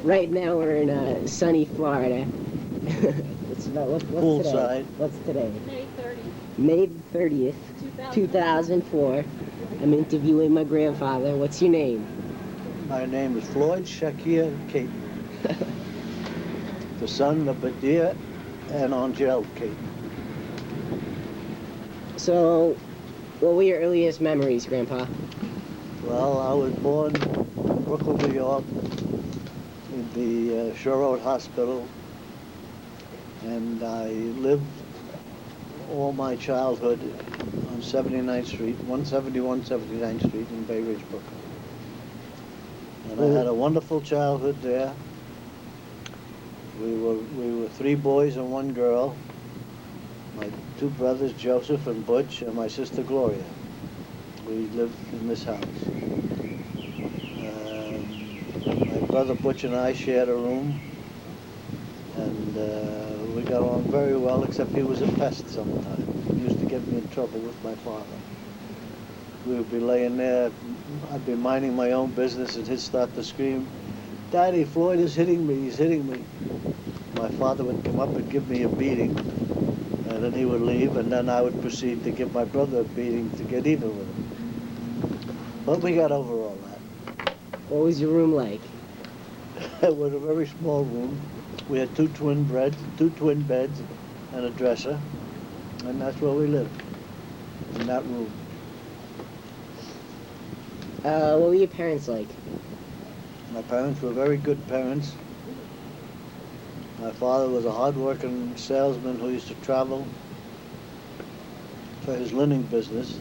Right now we're in sunny Florida. What's today? Poolside. What's today? May 30th, May 30th, 2004. I'm interviewing my grandfather. What's your name? My name is Floyd Katen, the son of Badia and Angel Katen. So, what were your earliest memories, Grandpa? Well, I was born in Brooklyn, New York, in the Shore Road Hospital, and I lived all my childhood on 79th Street, 171 79th Street in Bay Ridge, Brooklyn. And I had a wonderful childhood there. We were three boys and one girl. My two brothers, Joseph and Butch, and my sister Gloria. We lived in this house. My brother Butch and I shared a room, and we got on very well, except he was a pest sometimes. He used to get me in trouble with my father. We would be laying there, I'd be minding my own business, and he'd start to scream, "Daddy, Floyd is hitting me, he's hitting me." My father would come up and give me a beating, and then he would leave, and then I would proceed to give my brother a beating to get even with him. But we got over all that. What was your room like? It was a very small room. We had two twin beds, and a dresser, and that's where we lived, in that room. What were your parents like? My parents were very good parents. My father was a hard-working salesman who used to travel for his linen business,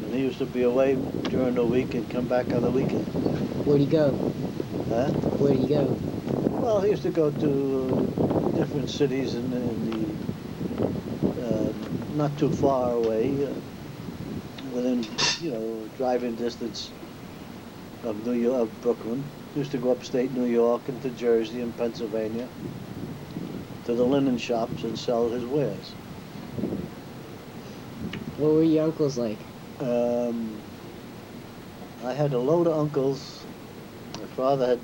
and he used to be away during the week and come back on the weekend. Where'd he go? Huh? Where'd he go? Well, he used to go to different cities in the not too far away, within driving distance of New York, of Brooklyn. He used to go upstate New York into Jersey and Pennsylvania to the linen shops and sell his wares. What were your uncles like? I had a load of uncles. My father had,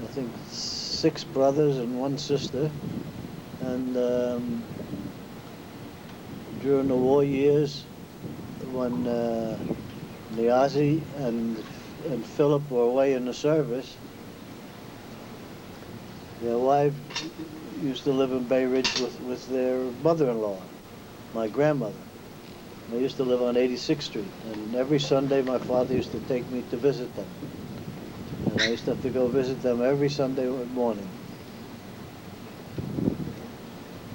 I think, 6 brothers and 1 sister. And during the war years, when Niazi and Philip were away in the service, their wife used to live in Bay Ridge with their mother-in-law, my grandmother. They used to live on 86th Street, and every Sunday my father used to take me to visit them. And I used to have to go visit them every Sunday morning.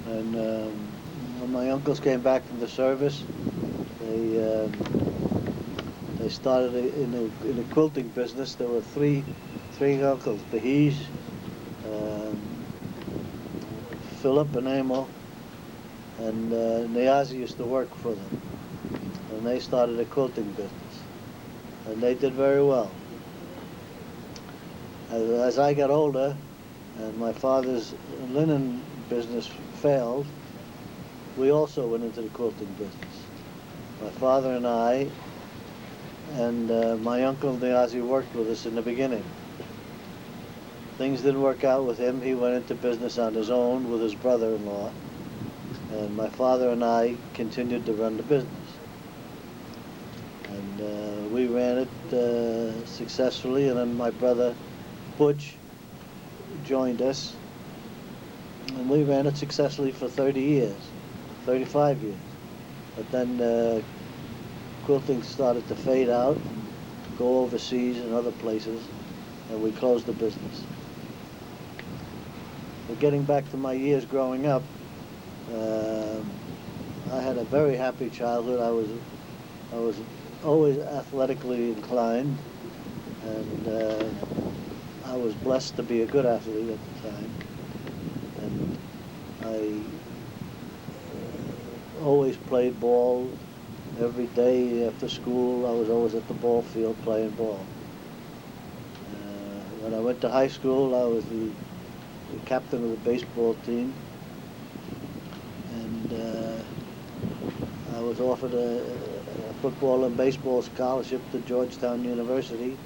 And when my uncles came back from the service, they started in a quilting business. There were three uncles, Bahij, Philip and Emil, and Niazi used to work for them. And they started a quilting business. And they did very well. As I got older and my father's linen business failed, we also went into the quilting business. My father and I and my uncle Niazi worked with us in the beginning. Things didn't work out with him. He went into business on his own with his brother-in-law. And my father and I continued to run the business. And we ran it successfully, and then my brother Butch joined us, and we ran it successfully for 30 years, 35 years. But then quilting started to fade out, go overseas and other places, and we closed the business. But getting back to my years growing up, I had a very happy childhood. I was always athletically inclined, and I was blessed to be a good athlete at the time. And I always played ball every day after school. I was always at the ball field playing ball. When I went to high school, I was the captain of the baseball team, and I was offered a football and baseball scholarship to Georgetown University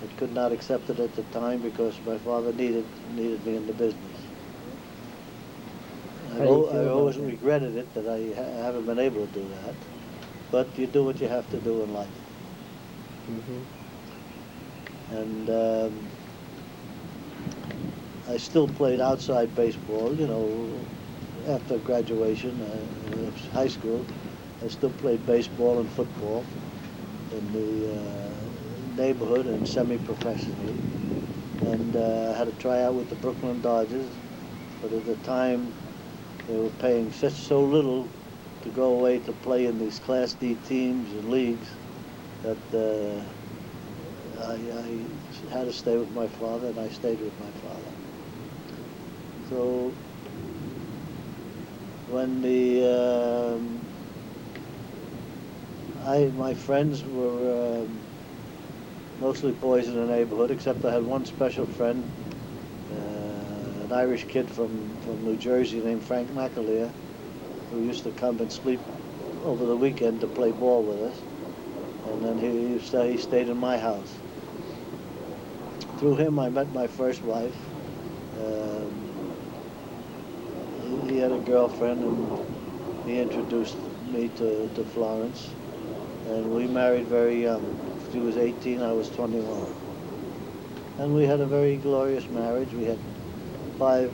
I could not accept it at the time because my father needed me in the business. How do you feel I about always that? regretted it that I haven't been able to do that. But you do what you have to do in life. And I still played outside baseball, after graduation, high school. I still played baseball and football in the neighborhood and semi-professionally. And had a tryout with the Brooklyn Dodgers, but at the time they were paying so little to go away to play in these Class D teams and leagues that I had to stay with my father, and I stayed with my father. So when my friends were mostly boys in the neighborhood, except I had one special friend, an Irish kid from New Jersey named Frank McAleer, who used to come and sleep over the weekend to play ball with us. And then he stayed in my house. Through him, I met my first wife. He had a girlfriend, and he introduced me to Florence. And we married very young. She was 18, I was 21. And we had a very glorious marriage. We had 5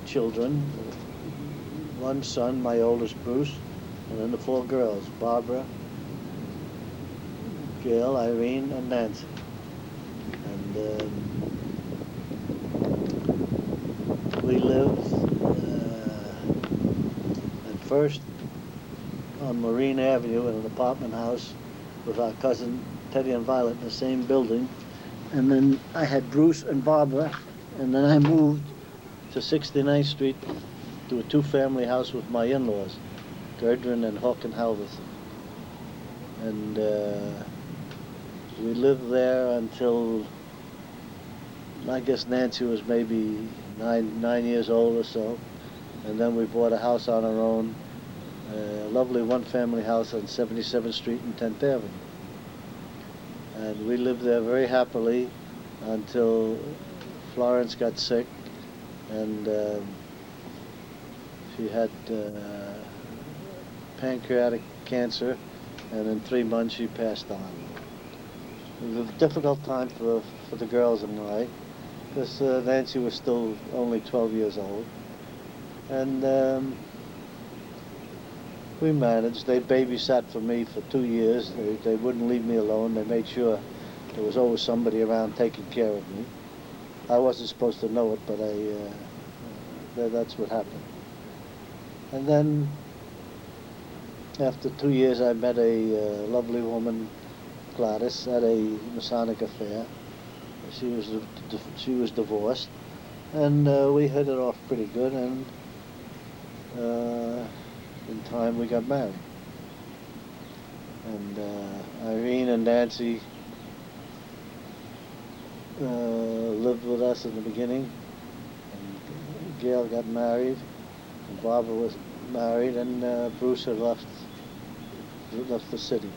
children, 1 son, my oldest Bruce, and then the 4 girls, Barbara, Gail, Irene, and Nancy. And we lived at first on Marine Avenue in an apartment house with our cousin Teddy and Violet in the same building. And then I had Bruce and Barbara, and then I moved to 69th Street to a 2-family house with my in-laws, Gerdrin and Hawk and Halverson. And we lived there until, I guess Nancy was maybe 9 years old or so. And then we bought a house on our own, a lovely 1-family house on 77th Street and 10th Avenue. And we lived there very happily until Florence got sick, and she had pancreatic cancer, and in 3 months she passed on. It was a difficult time for the girls and I, because Nancy was still only 12 years old. And we managed. They babysat for me for 2 years. They wouldn't leave me alone. They made sure there was always somebody around taking care of me. I wasn't supposed to know it, but that's what happened. And then, after 2 years, I met a lovely woman, Gladys, at a Masonic affair. She was divorced, and we hit it off pretty good, and in time we got married. And Irene and Nancy lived with us in the beginning, and Gail got married, and Barbara was married, and Bruce had left the city.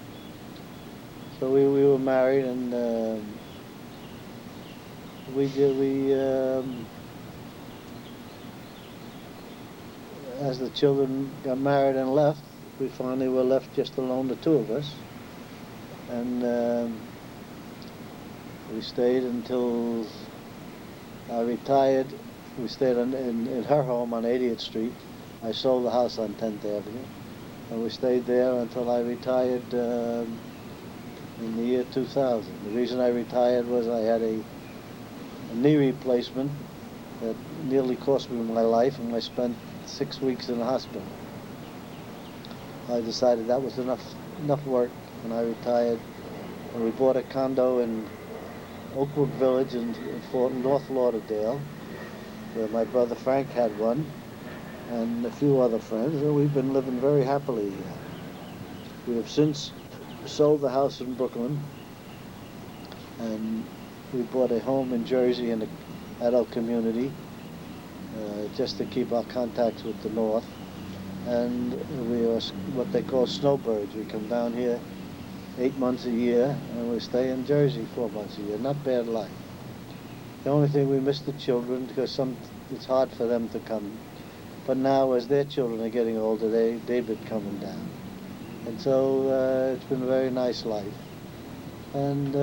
So we were married, and as the children got married and left, we finally were left just alone, the 2 of us. And we stayed until I retired. We stayed in her home on 80th Street. I sold the house on 10th Avenue. And we stayed there until I retired in the year 2000. The reason I retired was I had a knee replacement that nearly cost me my life, and I spent 6 weeks in the hospital. I decided that was enough work, and I retired. And we bought a condo in Oakwood Village in North Lauderdale, where my brother Frank had one, and a few other friends, and we've been living very happily here. We have since sold the house in Brooklyn, and we bought a home in Jersey in the adult community, just to keep our contacts with the North. And we are what they call snowbirds. We come down here 8 months a year, and we stay in Jersey 4 months a year. Not bad life. The only thing, we miss the children because it's hard for them to come. But now, as their children are getting older, they've been coming down. And so it's been a very nice life. And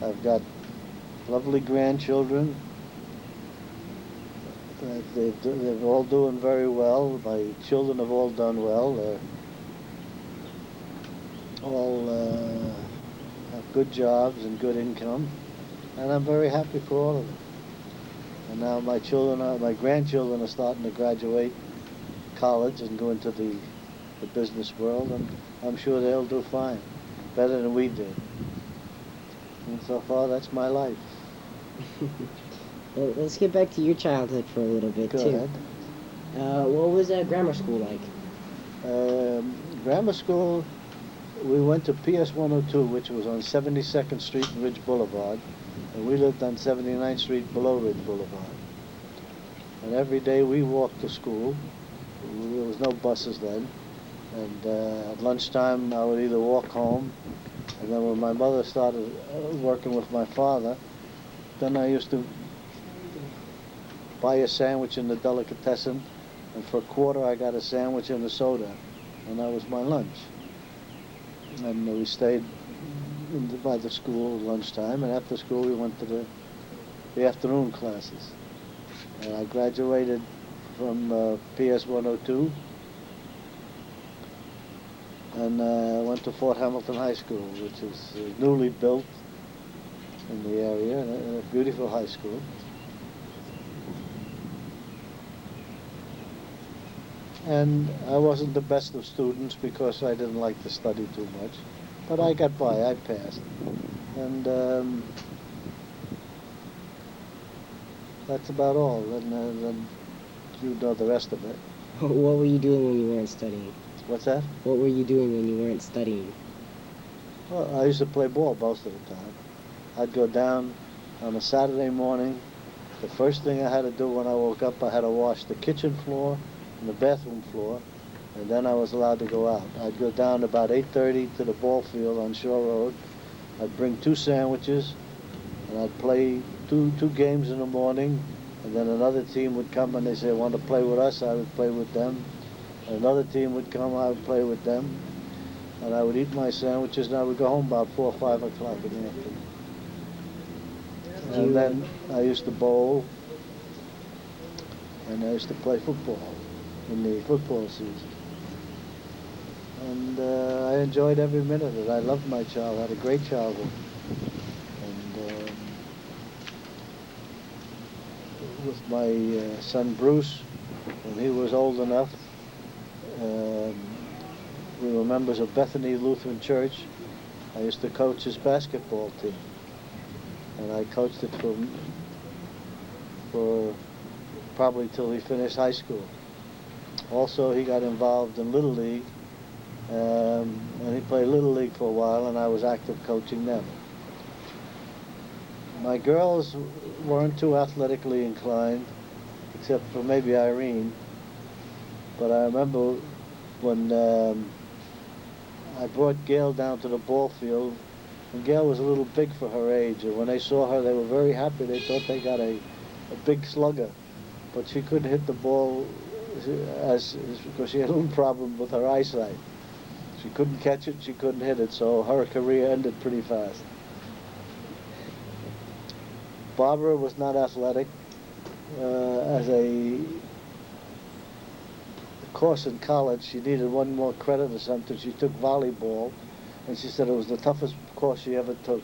I've got lovely grandchildren. They're all doing very well. My children have all done well. They're all have good jobs and good income. And I'm very happy for all of them. And now my grandchildren are starting to graduate college and go into the business world, and I'm sure they'll do fine, better than we did. And so far, that's my life. Well, let's get back to your childhood for a little bit, Go too. ahead. What was grammar school like? Grammar school, we went to PS 102, which was on 72nd Street and Ridge Boulevard, and we lived on 79th Street below Ridge Boulevard. And every day we walked to school. There was no buses then. And at lunchtime, I would either walk home, and then when my mother started working with my father, then I used to buy a sandwich in the delicatessen, and for a quarter I got a sandwich and a soda, and that was my lunch. And we stayed by the school at lunchtime, and after school we went to the afternoon classes. And I graduated from PS 102, and went to Fort Hamilton High School, which is newly built in the area, and a beautiful high school. And I wasn't the best of students because I didn't like to study too much, but I got by, I passed. And that's about all. Then you know the rest of it. What were you doing when you weren't studying? What's that? What were you doing when you weren't studying? Well, I used to play ball most of the time. I'd go down on a Saturday morning. The first thing I had to do when I woke up, I had to wash the kitchen floor and the bathroom floor, and then I was allowed to go out. I'd go down about 8:30 to the ball field on Shore Road. I'd bring 2 sandwiches, and I'd play two games in the morning, and then another team would come and they say, want to play with us? I would play with them. Another team would come, I would play with them, and I would eat my sandwiches, and I would go home about 4 or 5 o'clock in the afternoon. And then I used to bowl, and I used to play football in the football season. And I enjoyed every minute of it. I loved my childhood. I had a great childhood. And with my son Bruce, when he was old enough, we were members of Bethany Lutheran Church. I used to coach his basketball team, and I coached it for probably till he finished high school. Also, he got involved in Little League, and he played Little League for a while, and I was active coaching them. My girls weren't too athletically inclined, except for maybe Irene. But I remember when I brought Gail down to the ball field, and Gail was a little big for her age, and when they saw her, they were very happy. They thought they got a big slugger, but she couldn't hit the ball because she had a little problem with her eyesight. She couldn't catch it, she couldn't hit it, so her career ended pretty fast. Barbara was not athletic. As a course in college, she needed one more credit or something. She took volleyball, and she said it was the toughest course she ever took.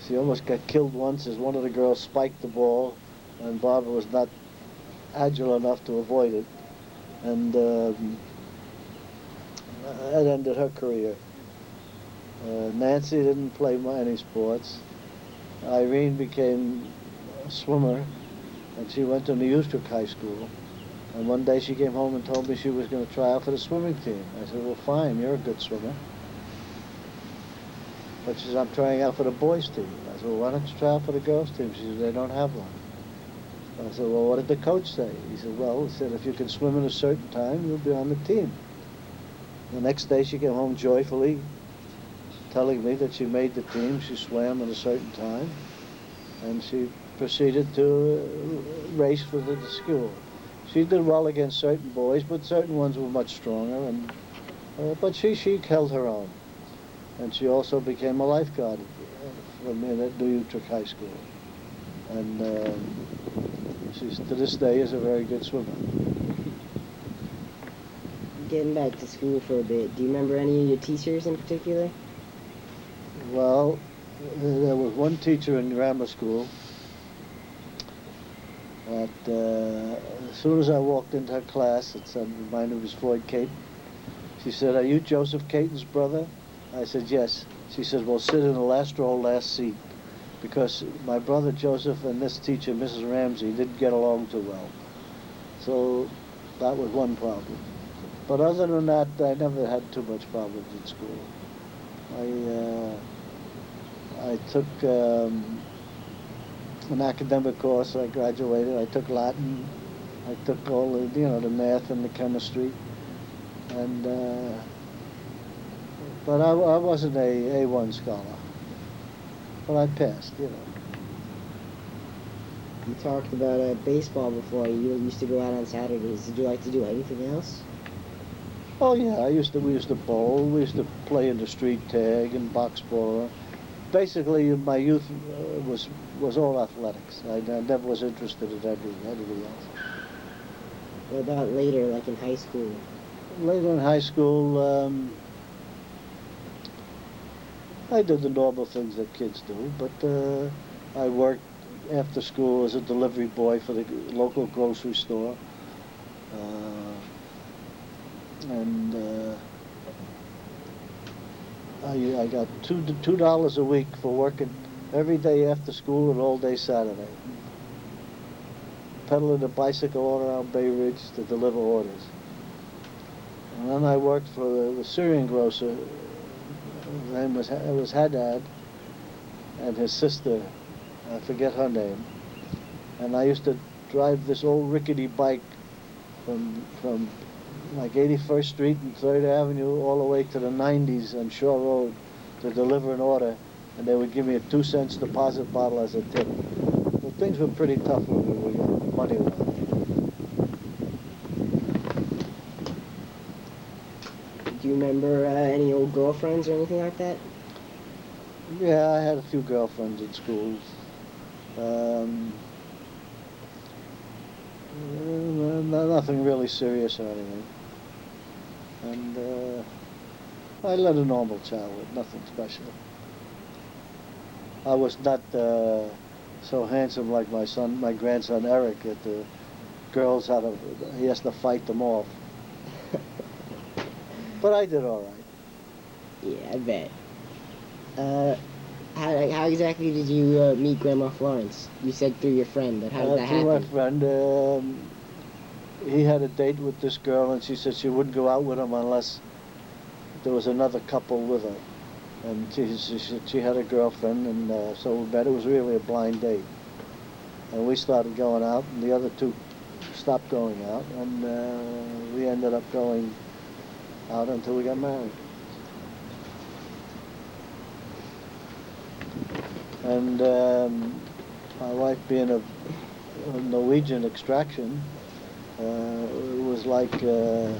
She almost got killed once as one of the girls spiked the ball, and Barbara was not agile enough to avoid it, and that ended her career. Nancy didn't play any sports. Irene became a swimmer, and she went to New Ustrock High School. And one day she came home and told me she was going to try out for the swimming team. I said, well, fine, you're a good swimmer. But she said, I'm trying out for the boys' team. I said, well, why don't you try out for the girls' team? She said, they don't have one. I said, well, what did the coach say? He said, well, if you can swim in a certain time, you'll be on the team. The next day she came home joyfully, telling me that she made the team. She swam at a certain time, and she proceeded to race for the school. She did well against certain boys, but certain ones were much stronger. And but she held her own, and she also became a lifeguard for me at New Utrecht High School. And she's to this day is a very good swimmer. Getting back to school for a bit, do you remember any of your teachers in particular? Well, there was one teacher in grammar school that as soon as I walked into her class, it said, my name was Floyd Katen. She said, "Are you Joseph Katen's brother?" I said, "Yes." She said, "Well, sit in the last row, last seat," because my brother Joseph and this teacher, Mrs. Ramsey, didn't get along too well. So that was one problem. But other than that, I never had too much problems in school. I took an academic course. I graduated. I took Latin. I took all the, the math and the chemistry. And but I wasn't a A1 scholar. But I passed, You talked about baseball before. You used to go out on Saturdays. Did you like to do anything else? Oh yeah, we used to bowl. We used to play in the street tag and box ball. Basically, my youth was all athletics. I never was interested in anything else. What about later, like in high school? Later in high school, I did the normal things that kids do, but I worked after school as a delivery boy for the local grocery store. And I got $2 a week for working every day after school and all day Saturday, pedaling a bicycle all around Bay Ridge to deliver orders. And then I worked for the Syrian grocer. His name was Haddad, and his sister, I forget her name. And I used to drive this old rickety bike from like 81st Street and 3rd Avenue all the way to the 90s on Shore Road to deliver an order, and they would give me a 2-cent deposit bottle as a tip. So things were pretty tough when we were young, money-wise. Do you remember any old girlfriends or anything like that? Yeah, I had a few girlfriends at schools. Nothing really serious or anything. And I led a normal childhood, nothing special. I was not so handsome like my grandson Eric, that the girls he has to fight them off. But I did all right. Yeah, I bet. How exactly did you meet Grandma Florence? You said through your friend, but how did that happen? Through my friend, he had a date with this girl, and she said she wouldn't go out with him unless there was another couple with her. And she had a girlfriend, and so we met. It was really a blind date. And we started going out, and the other two stopped going out, and we ended up going out until we got married. And my wife being of Norwegian extraction, it was like a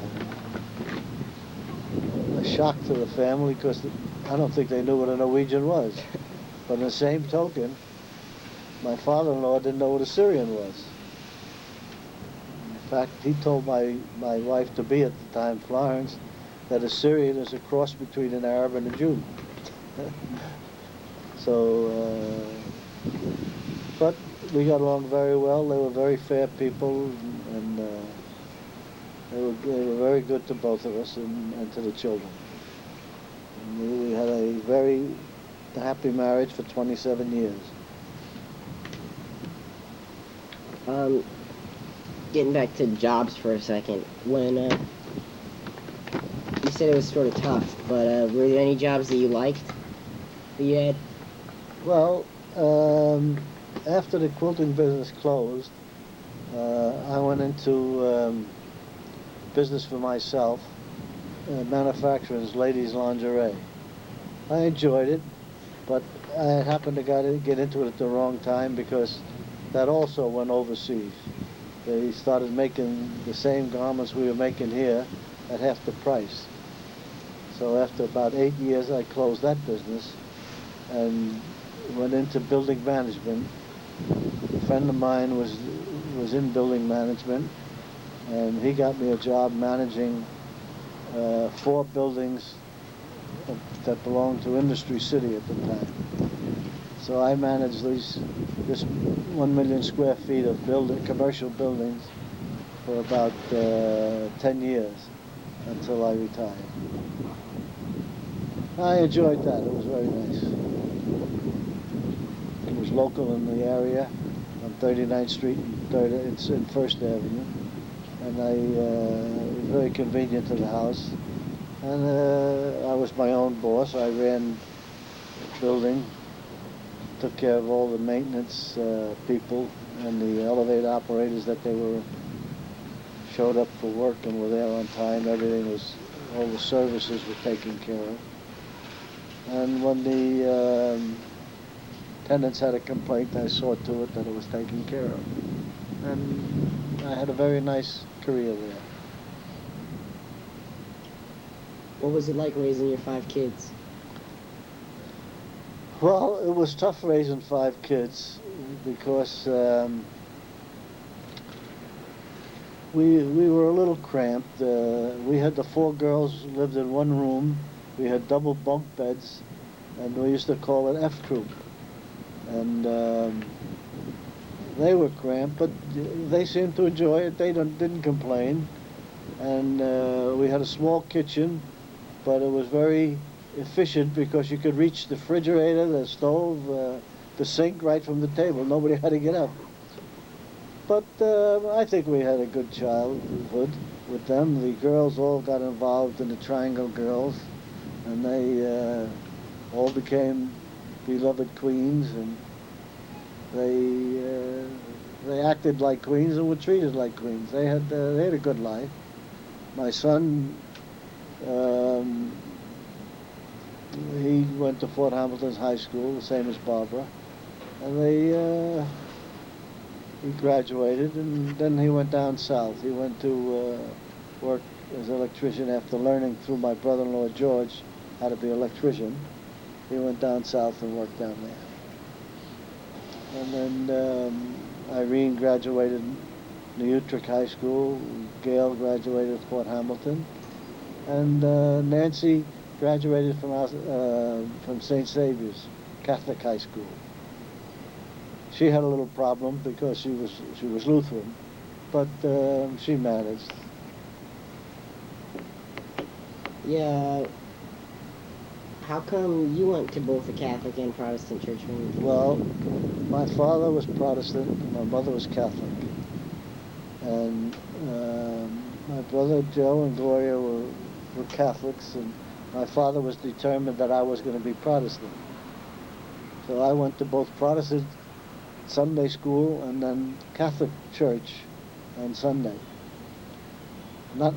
shock to the family, because I don't think they knew what a Norwegian was. But on the same token, my father-in-law didn't know what a Syrian was. In fact, he told my wife-to-be at the time, Florence, that a Syrian is a cross between an Arab and a Jew. So, but we got along very well. They were very fair people, and they were very good to both of us and to the children. And we had a very happy marriage for 27 years. Getting back to jobs for a second, when you said it was sort of tough, but were there any jobs that you liked that you had? Well, after the quilting business closed, I went into business for myself, manufacturing ladies' lingerie. I enjoyed it, but I happened to get into it at the wrong time because that also went overseas. They started making the same garments we were making here at half the price. So after about 8 years, I closed that business and went into building management. A friend of mine was in building management, and he got me a job managing 4 buildings that belonged to Industry City at the time. So I managed this 1 million square feet of commercial buildings for about 10 years until I retired. I enjoyed that. It was very nice. It was local in the area on 39th Street it's in First Avenue, and it was very convenient to the house. And I was my own boss. I ran the building, took care of all the maintenance people and the elevator operators that showed up for work and were there on time. All the services were taken care of. And when the tenants had a complaint, I saw to it that it was taken care of. And I had a very nice career there. What was it like raising your 5 kids? Well, it was tough raising 5 kids because we were a little cramped. We had the 4 girls lived in one room. We had double bunk beds, and we used to call it F Troop. And they were cramped, but they seemed to enjoy it. They didn't complain. And we had a small kitchen, but it was very efficient because you could reach the refrigerator, the stove, the sink right from the table. Nobody had to get up. But I think we had a good childhood with them. The girls all got involved in the Triangle Girls, and they all became beloved queens, and they acted like queens and were treated like queens. They had a good life. My son, he went to Fort Hamilton's high school, the same as Barbara, and he graduated, and then he went down south. He went to work as an electrician after learning through my brother-in-law George how to be an electrician. He went down south and worked down there. And then Irene graduated New Utrecht High School. Gail graduated Fort Hamilton, and Nancy graduated from St. Saviour's Catholic High School. She had a little problem because she was Lutheran, but she managed. Yeah. How come you went to both the Catholic and Protestant church when you came? Well, my father was Protestant and my mother was Catholic. And my brother Joe and Gloria were Catholics, and my father was determined that I was going to be Protestant. So I went to both Protestant Sunday school and then Catholic church on Sunday. Not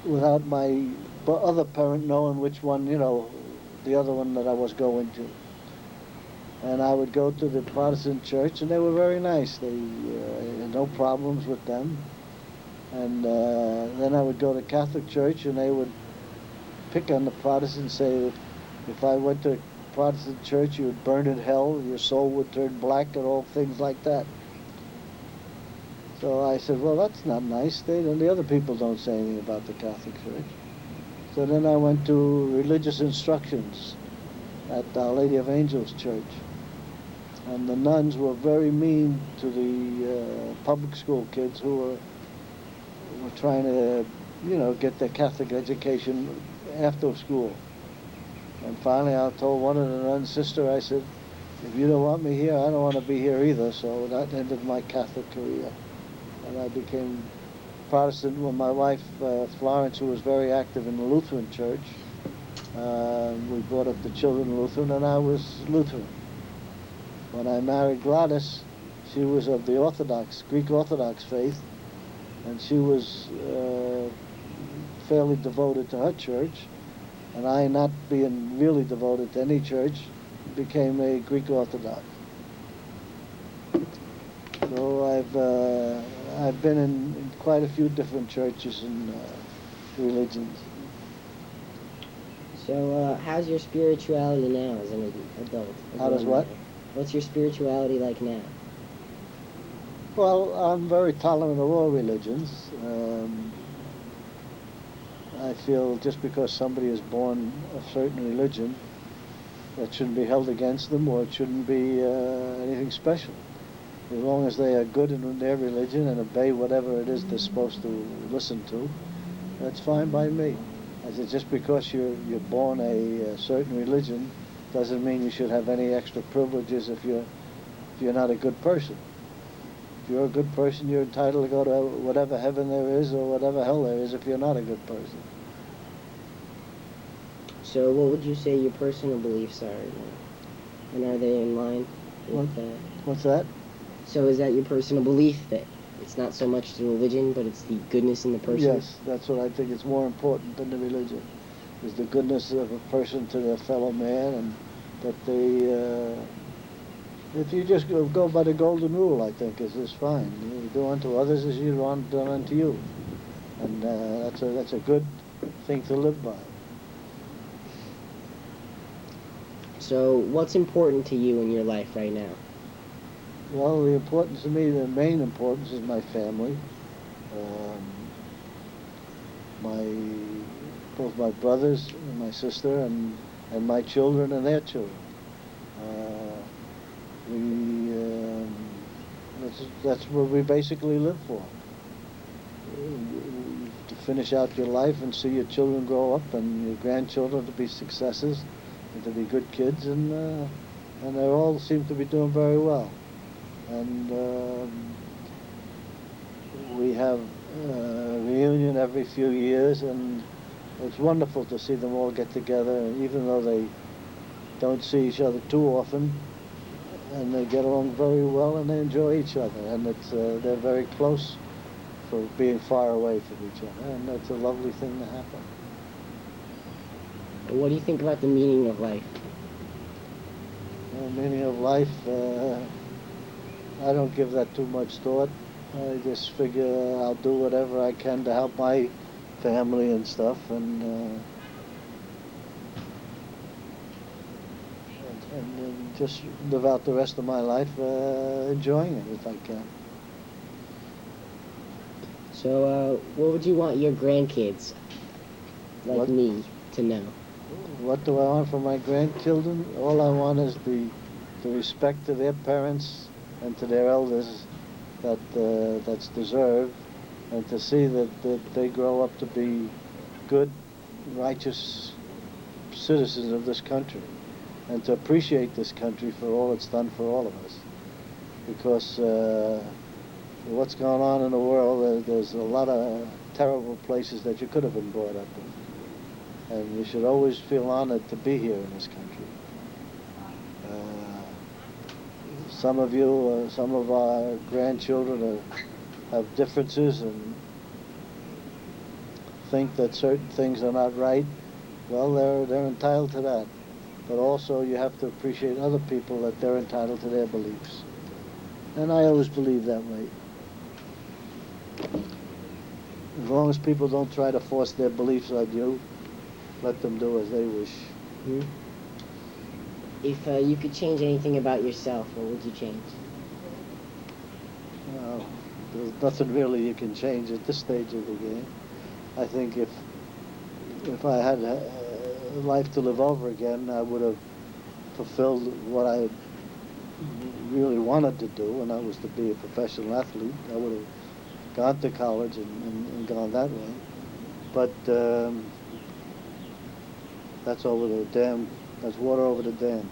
without my other parent knowing which one, the other one that I was going to. And I would go to the Protestant church, and they were very nice. They had no problems with them. And then I would go to Catholic church, and they would pick on the Protestants, say if I went to Protestant church, you would burn in hell, your soul would turn black, and all things like that. So I said, well, that's not nice. The other people don't say anything about the Catholic church. So then I went to religious instructions at Our Lady of Angels Church. And the nuns were very mean to the public school kids who were trying to, get their Catholic education after school. And finally I told one of the nuns, sister, I said, if you don't want me here, I don't want to be here either. So that ended my Catholic career. And I became Protestant when my wife, Florence, who was very active in the Lutheran church, we brought up the children Lutheran, and I was Lutheran. When I married Gladys, she was of the Greek Orthodox faith, and she was fairly devoted to her church, and I, not being really devoted to any church, became a Greek Orthodox. So I've been in quite a few different churches and religions. So, how's your spirituality now as an adult? How does what? What's your spirituality like now? Well, I'm very tolerant of all religions. I feel just because somebody is born a certain religion, that shouldn't be held against them, or it shouldn't be anything special. As long as they are good in their religion and obey whatever it is they're supposed to listen to, that's fine by me. I said, just because you're born a certain religion doesn't mean you should have any extra privileges if you're not a good person. If you're a good person, you're entitled to go to whatever heaven there is or whatever hell there is if you're not a good person. So, what would you say your personal beliefs are now? And are they in line with that? What's that? So, is that your personal belief that it's not so much the religion, but it's the goodness in the person? Yes, that's what I think is more important than the religion, is the goodness of a person to their fellow man, and that they, if you just go by the golden rule, I think is fine. You do unto others as you want done unto you, and that's a good thing to live by. So, what's important to you in your life right now? Well, the importance to me, the main importance is my family. Both my brothers and my sister and my children and their children. That's what we basically live for. To finish out your life and see your children grow up and your grandchildren to be successes and to be good kids, and they all seem to be doing very well. And we have a reunion every few years, and it's wonderful to see them all get together, even though they don't see each other too often, and they get along very well and they enjoy each other, and they're very close for being far away from each other, and that's a lovely thing to happen. What do you think about the meaning of life? The meaning of life, I don't give that too much thought. I just figure I'll do whatever I can to help my family and stuff, and then just live out the rest of my life enjoying it if I can. So, what would you want your grandkids, like me, to know? What do I want from my grandchildren? All I want is the respect to their parents and to their elders that's deserved, and to see that they grow up to be good, righteous citizens of this country, and to appreciate this country for all it's done for all of us. Because what's going on in the world, there's a lot of terrible places that you could have been brought up in. And you should always feel honored to be here in this country. Some of you, some of our grandchildren have differences and think that certain things are not right. Well, they're entitled to that. But also you have to appreciate other people, that they're entitled to their beliefs. And I always believe that way. As long as people don't try to force their beliefs on you, let them do as they wish. Hmm? If you could change anything about yourself, what would you change? Well, there's nothing really you can change at this stage of the game. I think if I had a life to live over again, I would have fulfilled what I really wanted to do, and that was to be a professional athlete. I would have gone to college and gone that way. But that's over the dam. That's water over the dam.